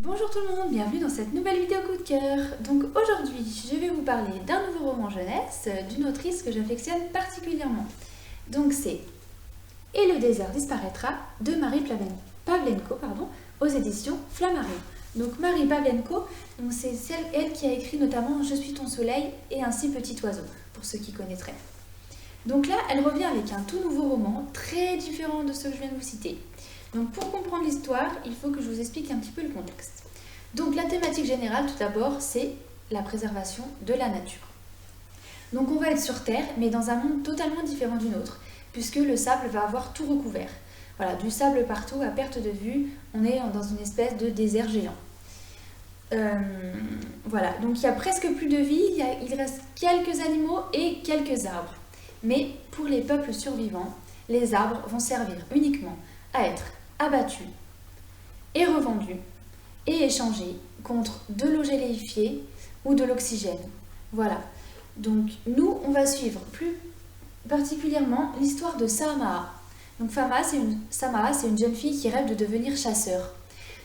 Bonjour tout le monde, bienvenue dans cette nouvelle vidéo coup de cœur. Donc aujourd'hui, je vais vous parler d'un nouveau roman jeunesse d'une autrice que j'affectionne particulièrement. Donc c'est « Et le désert disparaîtra » de Marie Pavlenko aux éditions Flammarion. Donc Marie Pavlenko, c'est elle qui a écrit notamment « Je suis ton soleil » et « Ainsi petit oiseau » pour ceux qui connaîtraient. Donc là, elle revient avec un tout nouveau roman, très différent de ceux que je viens de vous citer. Donc pour comprendre l'histoire, il faut que je vous explique un petit peu le contexte. Donc la thématique générale, tout d'abord, c'est la préservation de la nature. Donc on va être sur Terre, mais dans un monde totalement différent du nôtre, puisque le sable va avoir tout recouvert. Voilà, du sable partout, à perte de vue, on est dans une espèce de désert géant. Voilà, donc il y a presque plus de vie, il reste quelques animaux et quelques arbres. Mais pour les peuples survivants, les arbres vont servir uniquement à être abattus et revendus et échangés contre de l'eau gélifiée ou de l'oxygène. Voilà, donc nous on va suivre plus particulièrement l'histoire de Samaha. Donc Samaha, c'est une jeune fille qui rêve de devenir chasseur.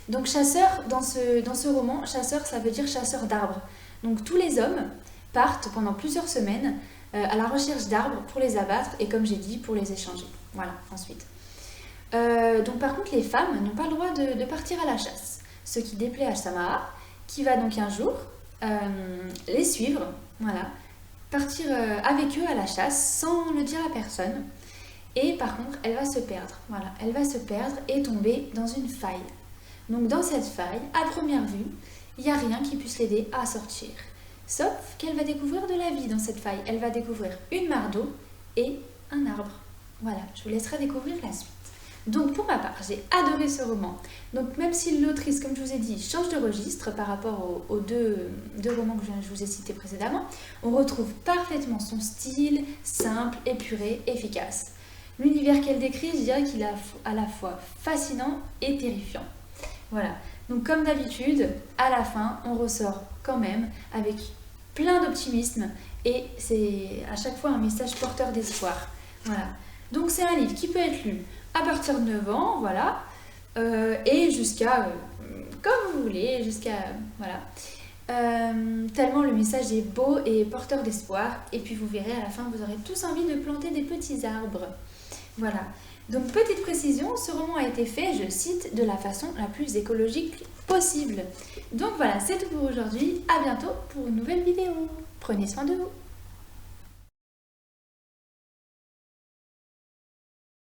Donc chasseur, dans ce roman, chasseur ça veut dire chasseur d'arbres. Donc tous les hommes partent pendant plusieurs semaines à la recherche d'arbres pour les abattre et comme j'ai dit, pour les échanger. Voilà, ensuite. Donc par contre, les femmes n'ont pas le droit de partir à la chasse. Ce qui déplaît à Samaha, qui va donc un jour les suivre, voilà, partir avec eux à la chasse sans le dire à personne. Et par contre, elle va se perdre. Voilà, elle va se perdre et tomber dans une faille. Donc dans cette faille, à première vue, il n'y a rien qui puisse l'aider à sortir. Sauf qu'elle va découvrir de la vie dans cette faille. Elle va découvrir une mare d'eau et un arbre. Voilà, je vous laisserai découvrir la suite. Donc pour ma part, j'ai adoré ce roman. Donc même si l'autrice, comme je vous ai dit, change de registre par rapport aux deux romans que je vous ai cités précédemment, on retrouve parfaitement son style, simple, épuré, efficace. L'univers qu'elle décrit, je dirais qu'il est à la fois fascinant et terrifiant. Voilà, donc comme d'habitude, à la fin, on ressort quand même avec plein d'optimisme et c'est à chaque fois un message porteur d'espoir. Voilà, donc c'est un livre qui peut être lu à partir de 9 ans, voilà, et jusqu'à, comme vous voulez, voilà. Tellement le message est beau et porteur d'espoir, et puis vous verrez à la fin, vous aurez tous envie de planter des petits arbres. Voilà. Donc petite précision, ce roman a été fait, je cite, de la façon la plus écologique possible. Donc voilà, c'est tout pour aujourd'hui, à bientôt pour une nouvelle vidéo. Prenez soin de vous.